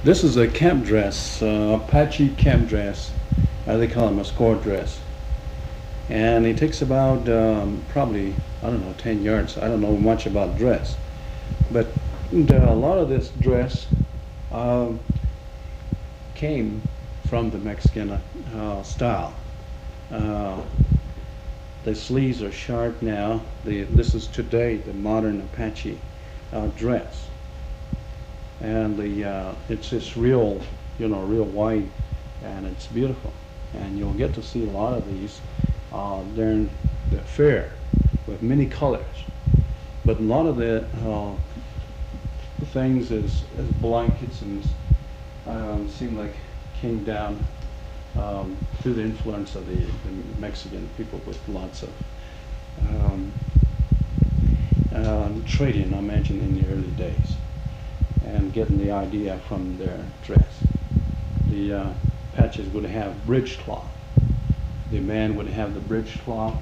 This is a camp dress, Apache camp dress. They call them a score dress. And it takes about probably, I don't know, 10 yards. I don't know much about dress. But a lot of this dress came from the Mexican style. The sleeves are sharp now. This is today the modern Apache dress. And it's just real, real wide, and it's beautiful. And you'll get to see a lot of these during the fair with many colors. But a lot of the things is blankets and seem like came down through the influence of the Mexican people with lots of trading, I imagine, in the early days, and getting the idea from their dress. The Apaches would have bridge cloth. The man would have the bridge cloth,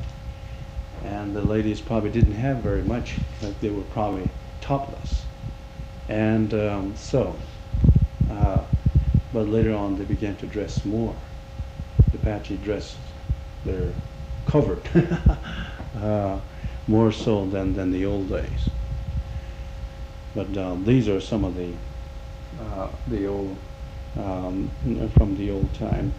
and the ladies probably didn't have very much, like they were probably topless. And but later on they began to dress more. The Apache dress, they're covered more so than the old days. But these are some of the old from the old time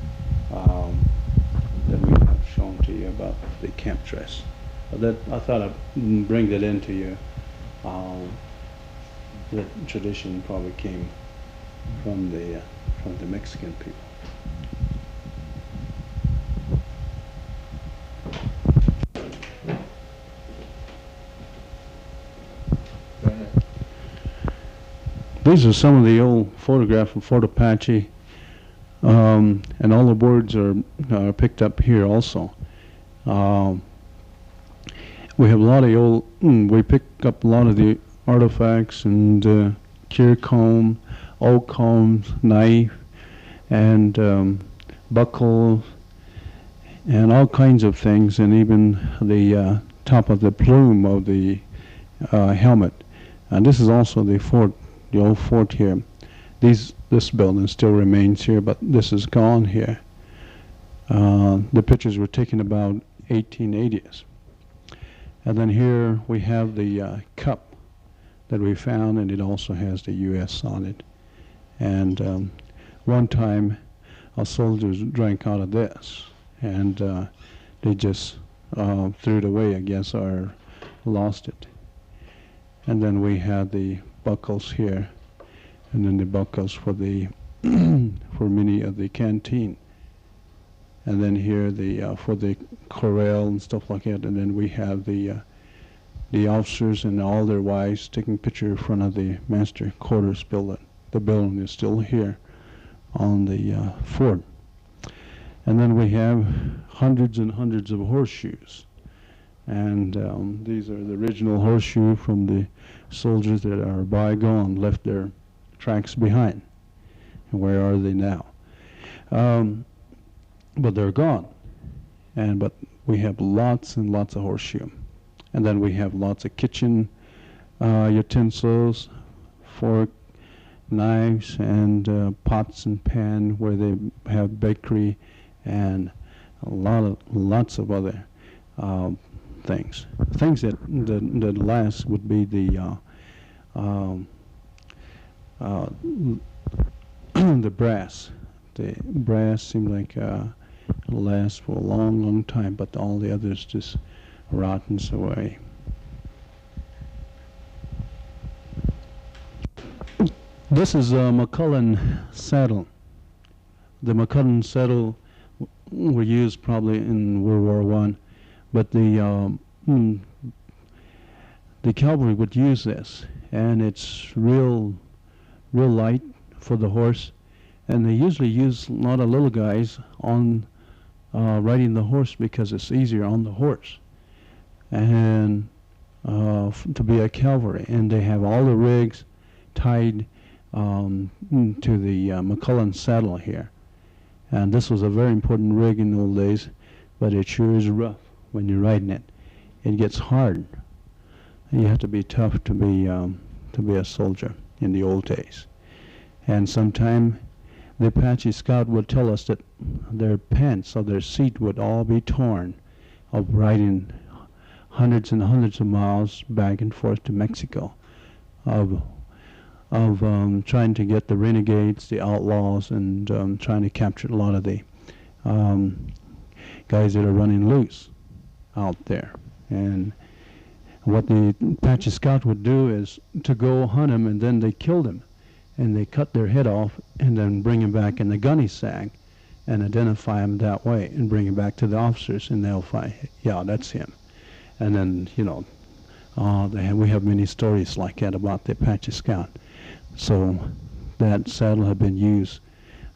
that we have shown to you about the camp dress. That I thought I'd bring that into you. That tradition probably came from the Mexican people. These are some of the old photographs of Fort Apache, and all the words are picked up here also. We have a lot of old, we pick up a lot of the artifacts and cure comb, oak combs, knife, and buckles, and all kinds of things, and even the top of the plume of the helmet. And this is also the fort. The old fort here. This building still remains here, but this is gone here. The pictures were taken about 1880s. And then here we have the cup that we found, and it also has the U.S. on it. And one time our soldiers drank out of this, and they just threw it away, I guess, or lost it. And then we had the buckles here, and then the buckles for the for many of the canteen, and then here the for the corral and stuff like that. And then we have the officers and all their wives taking picture in front of the master quarters building. The building is still here on the fort. And then we have hundreds and hundreds of horseshoes. And these are the original horseshoe from the soldiers that are bygone, left their tracks behind. And where are they now? But they're gone. But we have lots and lots of horseshoe. And then we have lots of kitchen utensils, fork, knives, and pots and pan where they have bakery, and lots of other things. Things that last would be the the brass. The brass seemed like it'll last for a long, long time, but all the others just rottens away. This is a Mccullen Saddle. The Mccullen Saddle were used probably in World War I. But the cavalry would use this, and it's real light for the horse, and they usually use a lot of little guys on riding the horse because it's easier on the horse, and to be a cavalry. And they have all the rigs tied to the Mccullen Saddle here, and this was a very important rig in the old days, but it sure is rough. When you're riding it, it gets hard. You have to be tough to be a soldier in the old days. And sometime the Apache scout would tell us that their pants or their seat would all be torn of riding hundreds and hundreds of miles back and forth to Mexico, of trying to get the renegades, the outlaws, and trying to capture a lot of the guys that are running loose out there. And what the Apache scout would do is to go hunt them, and then they killed him, and they cut their head off and then bring him back in the gunny sack and identify him that way and bring him back to the officers, and they'll find, yeah, that's him. And then, you know, we have many stories like that about the Apache scout. So that saddle had been used,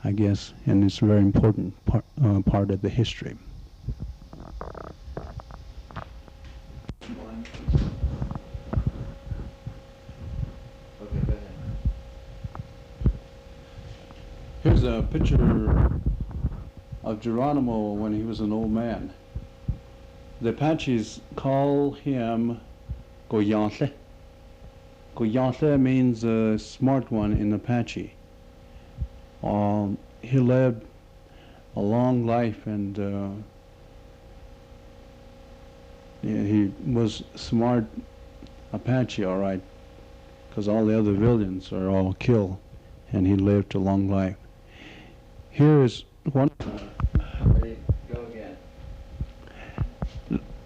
I guess, and it's a very important part of the history. Here's a picture of Geronimo when he was an old man. The Apaches call him Goyantle. Goyantle means smart one in Apache. He lived a long life, and he was smart Apache, all right, because all the other villains are all killed, and he lived a long life. Here is one. Ready, go again.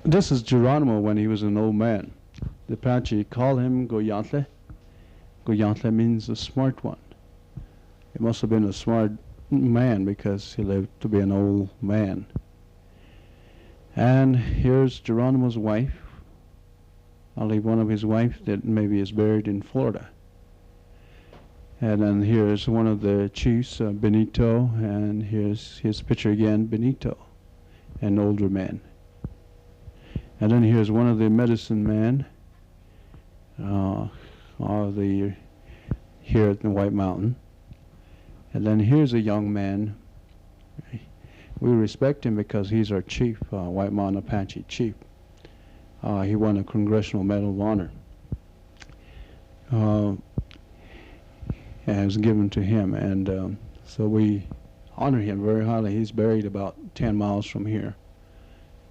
This is Geronimo when he was an old man. The Apache called him Goyantle. Goyantle means a smart one. He must have been a smart man because he lived to be an old man. And here's Geronimo's wife. I'll leave one of his wife that maybe is buried in Florida. And then here's one of the chiefs, Benito, and here's his picture again, Benito, an older man. And then here's one of the medicine men here at the White Mountain. And then here's a young man. We respect him because he's our chief, White Mountain Apache chief. He won a Congressional Medal of Honor. And it was given to him, and so we honor him very highly. He's buried about 10 miles from here,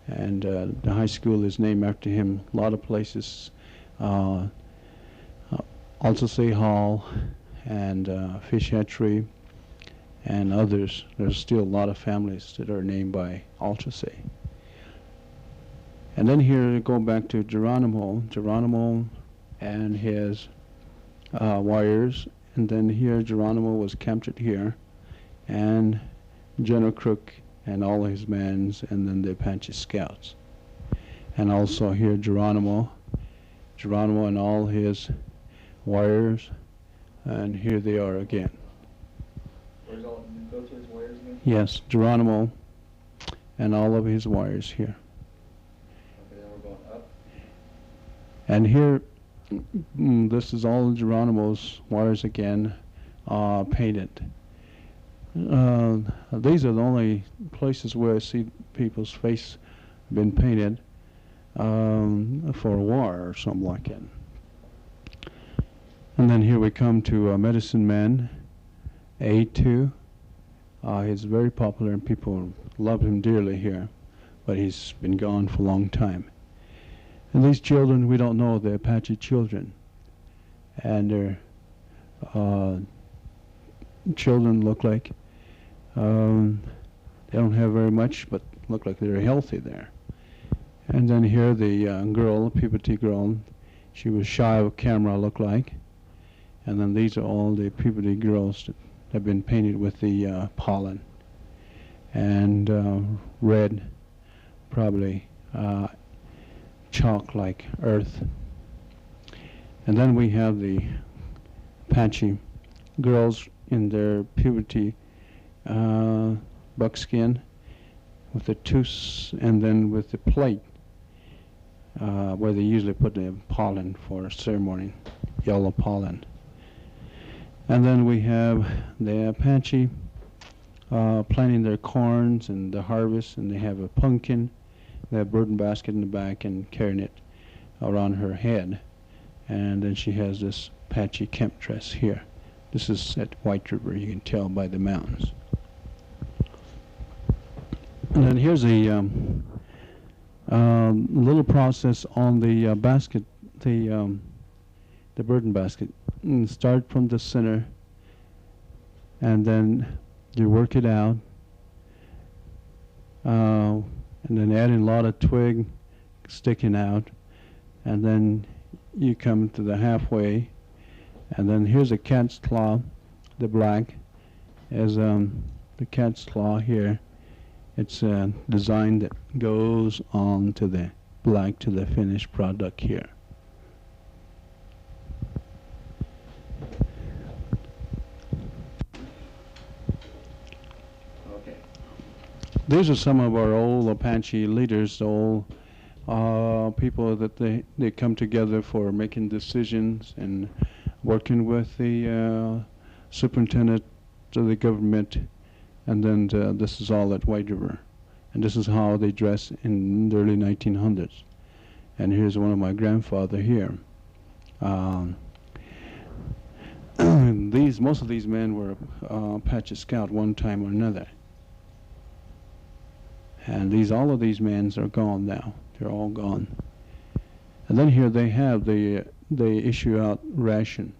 and the high school is named after him. A lot of places, Altasay Hall and Fish Hatchery and others. There's still a lot of families that are named by Altasay. And then here, going back to Geronimo and his warriors. And then here Geronimo was captured here, and General Crook and all his men, and then the Apache scouts. And also here Geronimo and all his warriors, and here they are again. Where's all, go to his warriors again? Yes, Geronimo and all of his warriors here. Okay, then we're going up. And here, this is all Geronimo's warriors again, painted. These are the only places where I see people's face been painted for a war or something like that. And then here we come to Medicine Man A2. He's very popular and people love him dearly here, but he's been gone for a long time. And these children, we don't know, they're Apache children. And their children look like, they don't have very much, but look like they're healthy there. And then here the girl, puberty girl, she was shy of camera, looked like. And then these are all the puberty girls that have been painted with the pollen. And red, probably chalk like earth. And then we have the Apache girls in their puberty buckskin with the tooths, and then with the plate where they usually put the pollen for ceremony, yellow pollen. And then we have the Apache planting their corns and the harvest, and they have a pumpkin. They have a burden basket in the back and carrying it around her head. And then she has this Apache Kemp dress here. This is at White River. You can tell by the mountains. And then here's a little process on the basket, the burden basket. Start from the center, and then you work it out, and then add in a lot of twig sticking out, and then you come to the halfway, and then here's a cat's claw. The black is the cat's claw here. It's a design that goes on to the black to the finished product here. Okay. These are some of our old Apache leaders, old people that they come together for making decisions and working with the superintendent of the government. And then this is all at White River. And this is how they dress in the early 1900s. And here's one of my grandfather here. Most of these men were Apache Scout one time or another. And all of these men are gone now. They're all gone. And then here they have they issue out ration,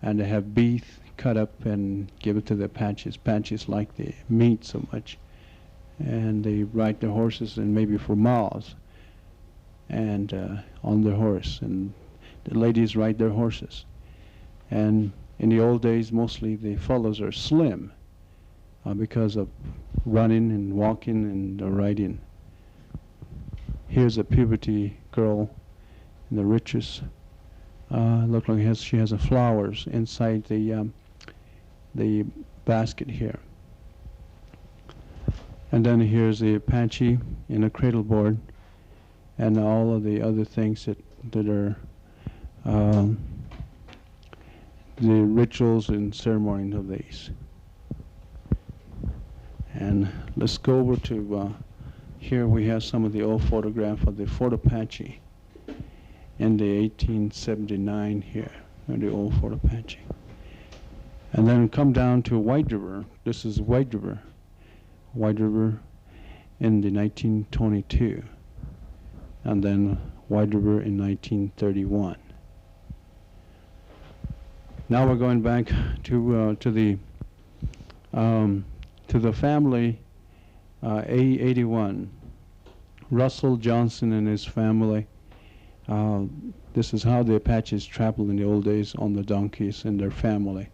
and they have beef cut up and give it to the Apaches. Apaches like the meat so much, and they ride their horses and maybe for miles, and on their horse, and the ladies ride their horses. And in the old days, mostly the fellows are slim because of running and walking and riding. Here's a puberty girl in the riches. Look like she has flowers inside the basket here. And then here's the Apache in a cradle board, and all of the other things that are the rituals and ceremonies of these. And let's go over to here we have some of the old photograph of the Fort Apache in the 1879 here, the old Fort Apache. And then come down to White River. This is White River in the 1922, and then White River in 1931. Now we're going back to the family A81, Russell Johnson and his family. This is how the Apaches traveled in the old days on the donkeys and their family.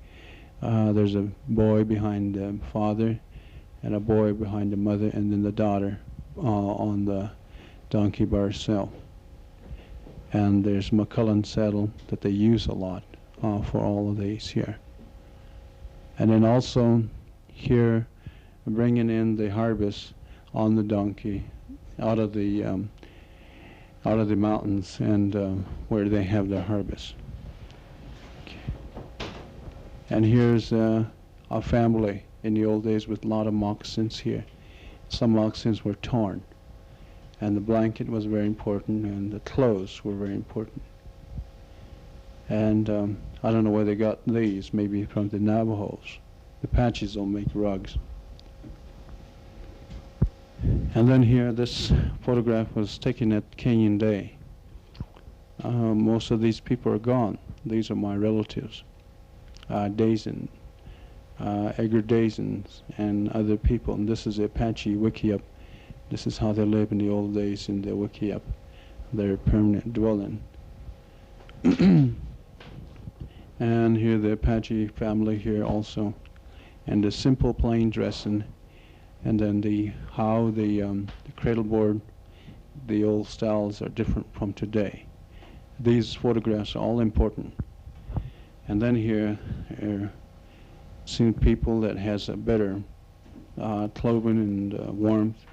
There's a boy behind the father, and a boy behind the mother, and then the daughter on the donkey by herself. And there's Mccullen Saddle that they use a lot for all of these here. And then also here, bringing in the harvest on the donkey out of the mountains, and where they have their harvest. Okay. And here's a family in the old days with a lot of moccasins here. Some moccasins were torn, and the blanket was very important, and the clothes were very important. And I don't know where they got these, maybe from the Navajos. The Apaches don't make rugs. And then here, this photograph was taken at Canyon Day. Most of these people are gone. These are my relatives, Dazen, Edgar Dazen, and other people. And this is the Apache Wickiup. This is how they lived in the old days in the Wickiup, their permanent dwelling. And here the Apache family here also, and the simple plain dressing. And then how the cradle board, the old styles are different from today. These photographs are all important. And then here are seeing people that has a better clothing and warmth,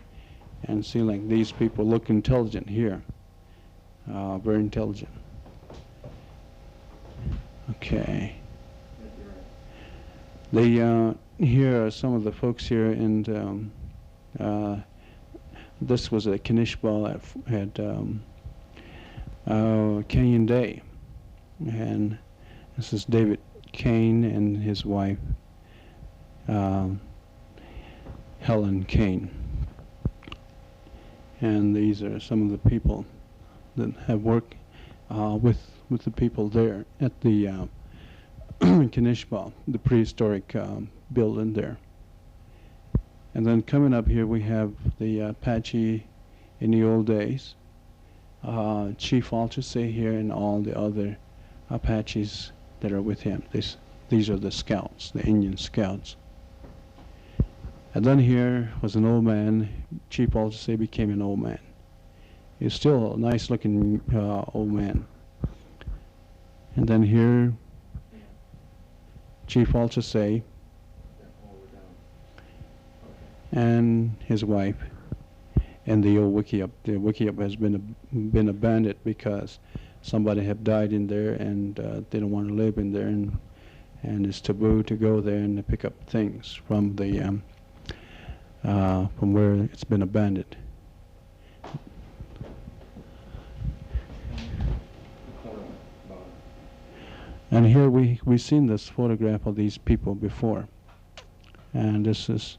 and see like these people look intelligent here, very intelligent. Okay. Here are some of the folks here, and this was a Kanishbal at Canyon Day, and this is David Kane and his wife, Helen Kane. And these are some of the people that have worked with the people there at the Kanishba, the prehistoric building there. And then coming up here we have the Apache in the old days, Chief Alchese here, and all the other Apaches that are with him. These are the scouts, the Indian scouts. And then here was an old man. Chief Alchese became an old man. He's still a nice looking old man. And then here, Chief Alchese and his wife, and the old Wickiup. The Wickiup has been abandoned because somebody had died in there, and they don't want to live in there, and it's taboo to go there and to pick up things from the from where it's been abandoned. And here we've seen this photograph of these people before, and this is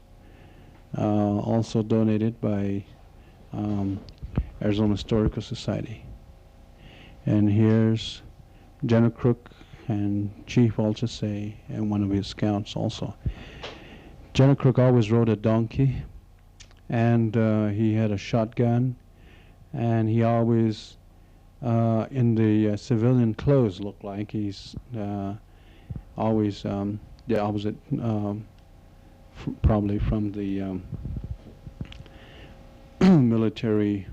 also donated by Arizona Historical Society. And here's General Crook and Chief Alchese and one of his scouts also. General Crook always rode a donkey, and he had a shotgun, and he always in the civilian clothes looked like he's always the opposite, probably from the military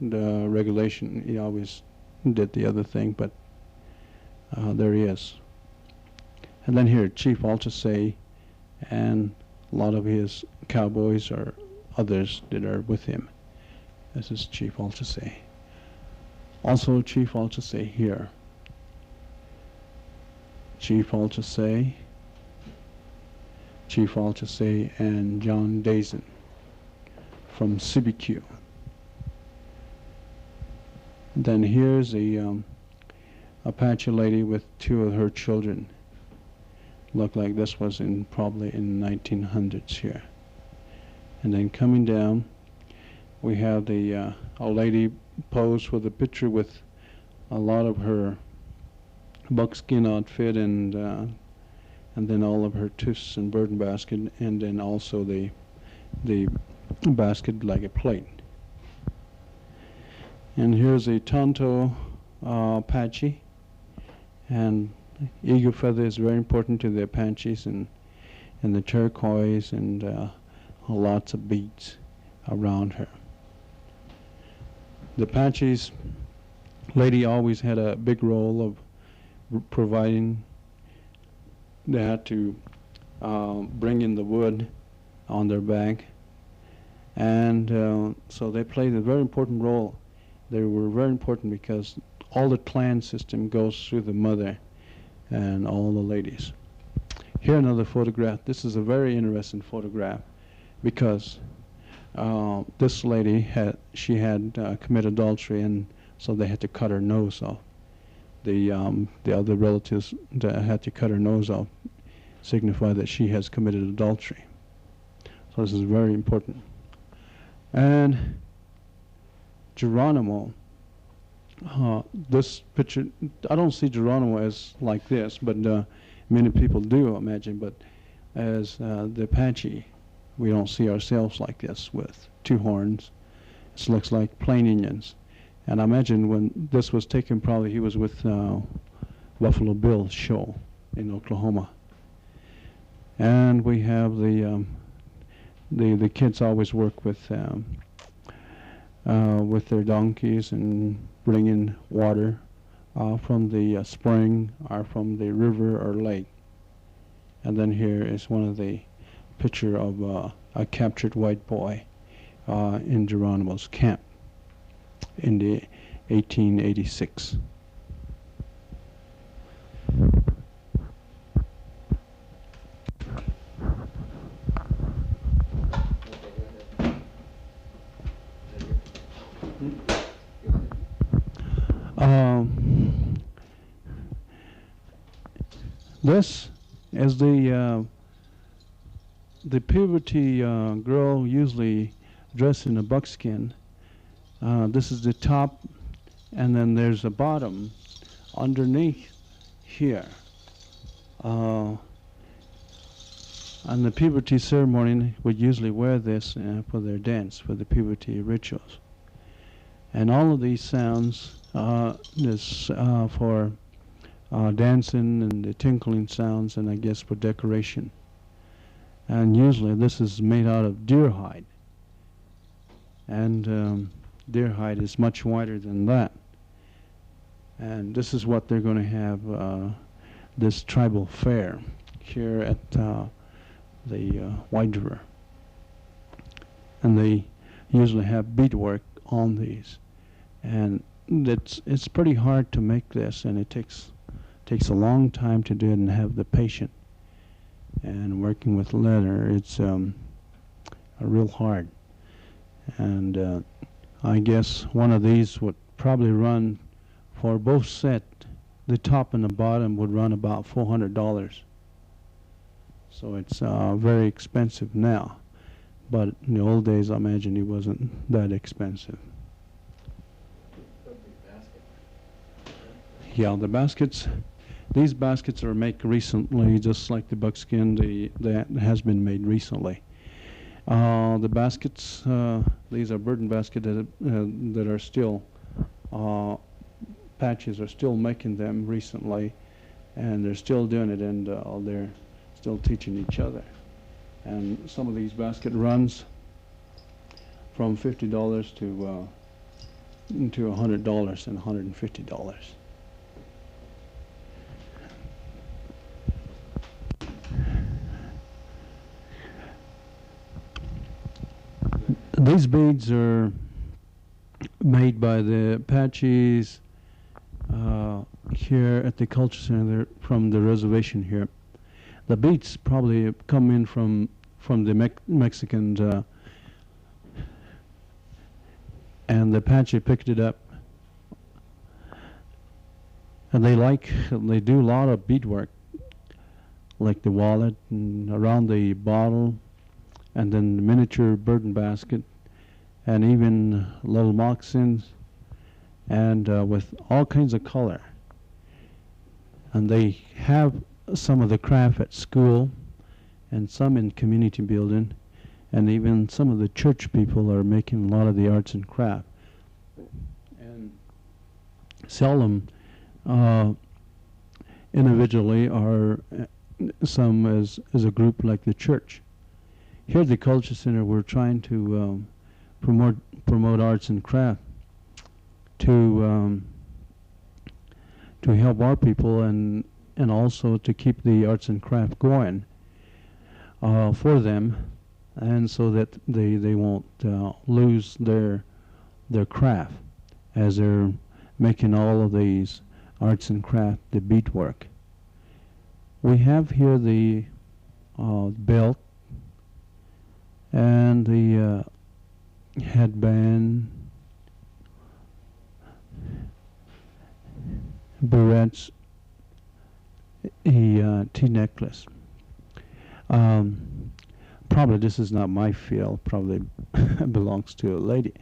regulation. He always did the other thing, but there he is. And then here, Chief Alchese and a lot of his cowboys or others that are with him. This is Chief Alchese. Also Chief Alchese here. Chief Alchese, Chief Alchese and John Dazen from CBQ. Then here's a Apache lady with two of her children. Looked like this was probably in the 1900s here. And then coming down, we have the a lady posed with a picture with a lot of her buckskin outfit, and then all of her tooths and burden basket, and then also the basket like a plate. And here's a Tonto Apache, and eagle feather is very important to the Apaches, and the turquoise, and lots of beads around her. The Apaches lady always had a big role of providing. They had to bring in the wood on their back, and so they played a very important role. They were very important because all the clan system goes through the mother and all the ladies. Here another photograph. This is a very interesting photograph because this lady had committed adultery, and so they had to cut her nose off. The other relatives that had to cut her nose off signify that she has committed adultery. So this is very important. And Geronimo, this picture, I don't see Geronimo as like this, but many people do imagine, but as the Apache, we don't see ourselves like this with two horns. It looks like plain Indians. And I imagine when this was taken, probably he was with Buffalo Bill's show in Oklahoma. And we have the kids always work with their donkeys and bring in water from the spring or from the river or lake. And then here is one of the picture of a captured white boy in Geronimo's camp in the 1886. This as the puberty girl usually dressed in a buckskin. This is the top, and then there's a bottom underneath here. On the puberty ceremony, would usually wear this for their dance, for the puberty rituals. And all of these sounds is for dancing and the tinkling sounds, and I guess for decoration. And usually this is made out of deer hide. And deer hide is much whiter than that. And this is what they're going to have this tribal fair here at the White River. And they usually have beadwork on these. And it's pretty hard to make this, and it takes a long time to do it and have the patience. And working with leather, it's real hard. And I guess one of these would probably run for both set. The top and the bottom would run about $400. So it's very expensive now. But in the old days, I imagine it wasn't that expensive. Yeah, the baskets. These baskets are made recently, just like the buckskin that has been made recently. The baskets, these are burden baskets that are still, Apaches are still making them recently, and they're still doing it, and they're still teaching each other. And some of these basket runs from $50 to $100 and $150. These beads are made by the Apaches here at the Culture Center from the reservation here. The beads probably come in from the Mexicans, and the Apache picked it up. And they do a lot of beadwork, like the wallet and around the bottle, and then the miniature burden basket, and even little moccasins, and with all kinds of color. And they have some of the craft at school, and some in community building, and even some of the church people are making a lot of the arts and craft, and sell them individually, or some as a group like the church. Here at the Culture Center, we're trying to promote arts and craft to help our people, and also to keep the arts and craft going for them, and so that they won't lose their craft as they're making all of these arts and craft, the beadwork. We have here the belt and the headband, barrettes, a T-necklace. Probably this is not my field, probably belongs to a lady.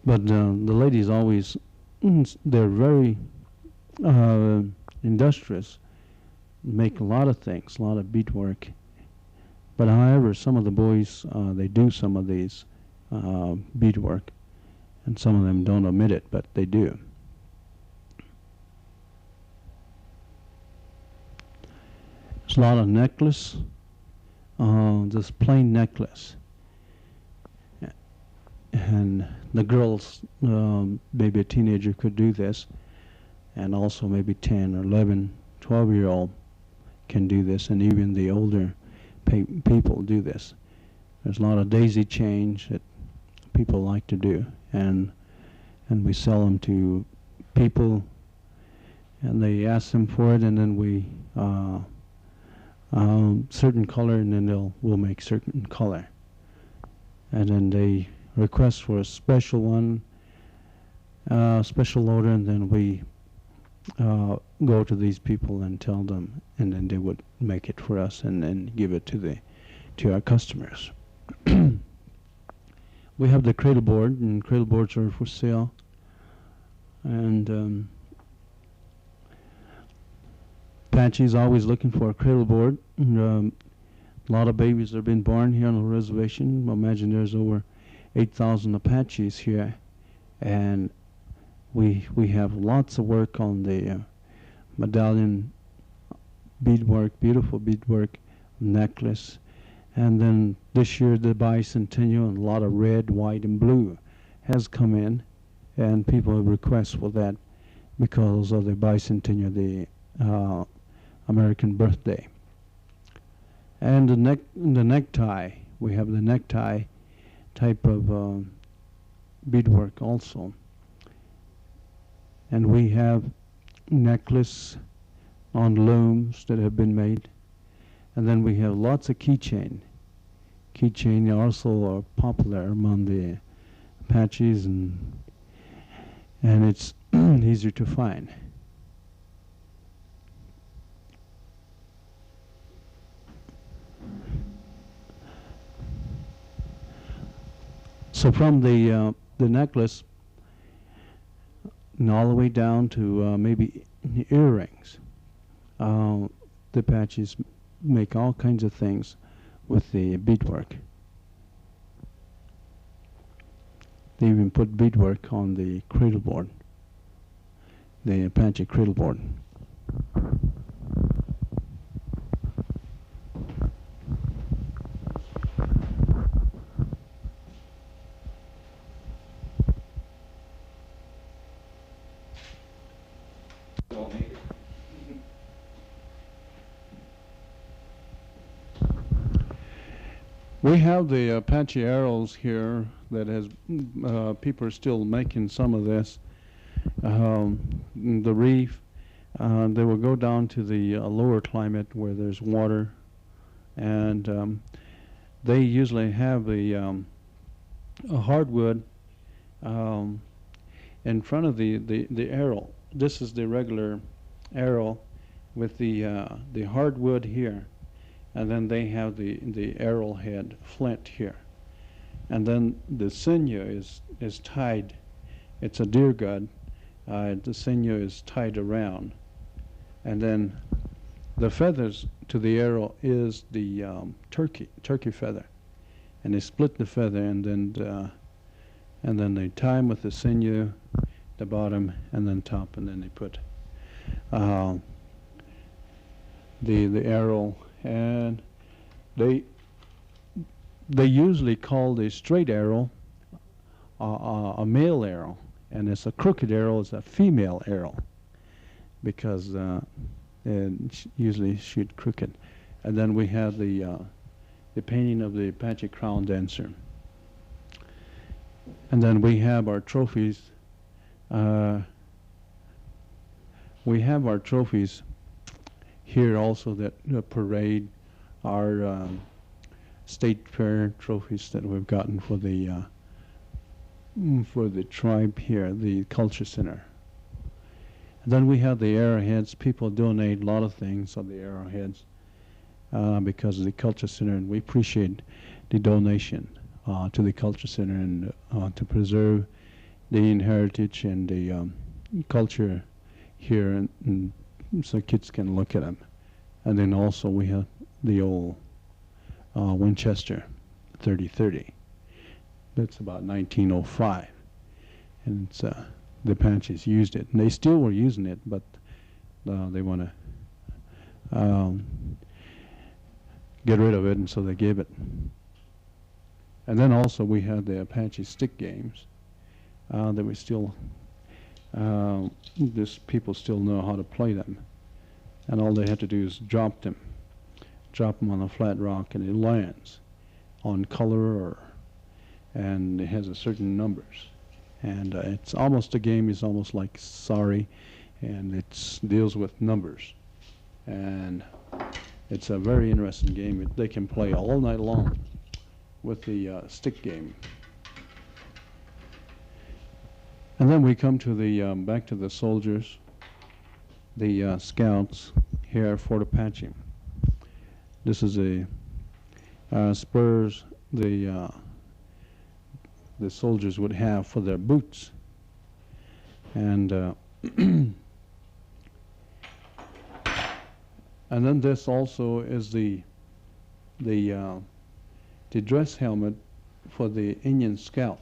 But the ladies always, they're very industrious, make a lot of things, a lot of beadwork. But however, some of the boys, they do some of these beadwork, and some of them don't omit it, but they do. There's a lot of necklace, this plain necklace. And the girls, maybe a teenager could do this, and also maybe 10 or 11, 12-year-old can do this, and even the older people do this. There's a lot of daisy chains that people like to do, and we sell them to people, and they ask them for it, and then we certain color, and then we'll make certain color, and then they request for a special one, special order, and then we go to these people and tell them, and then they would make it for us and then give it to our customers. We have the cradle board, and cradle boards are for sale. And Apache's always looking for a cradle board. And, a lot of babies have been born here on the reservation. Imagine there's over 8,000 Apaches here, and we have lots of work on the medallion beadwork, beautiful beadwork, necklace. And then this year the bicentennial, and a lot of red, white, and blue has come in, and people have requests for that because of the bicentennial, the American birthday. And the necktie, we have the necktie type of beadwork also. And we have necklace on looms that have been made. And then we have lots of keychain. Keychain also are popular among the Apaches, and it's easier to find. So from the necklace and all the way down to maybe earrings, the Apaches make all kinds of things with the beadwork. They even put beadwork on the cradle board, the Apache cradle board. We have the Apache Arrows here that has, people are still making some of this. The reef, they will go down to the lower climate where there's water, and they usually have a hardwood in front of the arrow. This is the regular arrow with the hardwood here. And then they have the arrowhead flint here. And then the sinew is tied. It's a deer gut. The sinew is tied around. And then the feathers to the arrow is the turkey feather. And they split the feather, and then they tie them with the sinew, the bottom, and then top, and then they put the arrow. And they usually call the straight arrow a male arrow, and it's a crooked arrow is a female arrow, because they usually shoot crooked. And then we have the painting of the Apache crown dancer. And then we have our trophies. We have our trophies here also that parade our state fair trophies that we've gotten for the tribe here, the culture center. And then we have the arrowheads. People donate a lot of things on the arrowheads because of the culture center, and we appreciate the donation to the culture center, and to preserve the heritage and the culture here, and so kids can look at them. And then also we have the old Winchester 3030. That's about 1905. And it's, the Apaches used it. And they still were using it, but they want to get rid of it, and so they gave it. And then also we had the Apache stick games that we still, people still know how to play them. And all they have to do is drop them on a flat rock, and it lands on color, and it has a certain numbers. And it's almost, a game is almost like Sorry, and it deals with numbers. And it's a very interesting game. They can play all night long with the stick game. And then we come to the back to the soldiers. the scouts here at Fort Apache. This is a spurs the soldiers would have for their boots, and and then this also is the dress helmet for the Indian scout.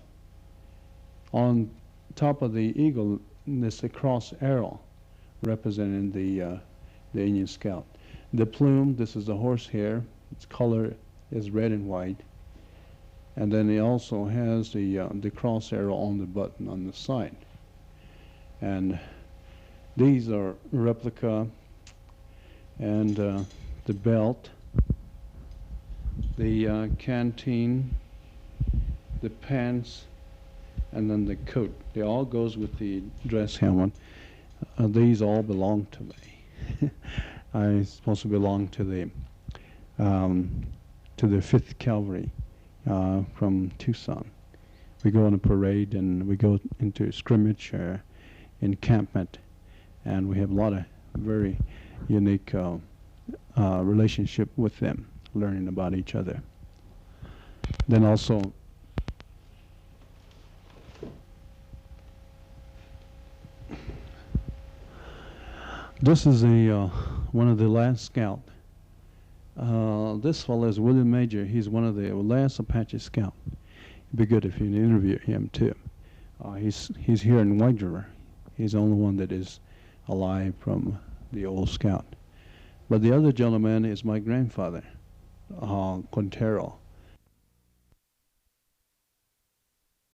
On top of the eagle is a cross arrow representing the Indian scout. The plume, this is the horsehair. Its color is red and white. And then it also has the cross arrow on the button on the side. And these are replica, and the belt, the canteen, the pants, and then the coat. They all goes with the dress helmet. These all belong to me. I supposed to belong to the Fifth Calvary from Tucson. We go on a parade and we go into scrimmage encampment, and we have a lot of very unique relationship with them, learning about each other. Then also this is one of the last scout. This fellow is William Major. He's one of the last Apache scout. It'd be good if you interview him too. He's here in White River. He's the only one that is alive from the old scout. But the other gentleman is my grandfather, Quintero.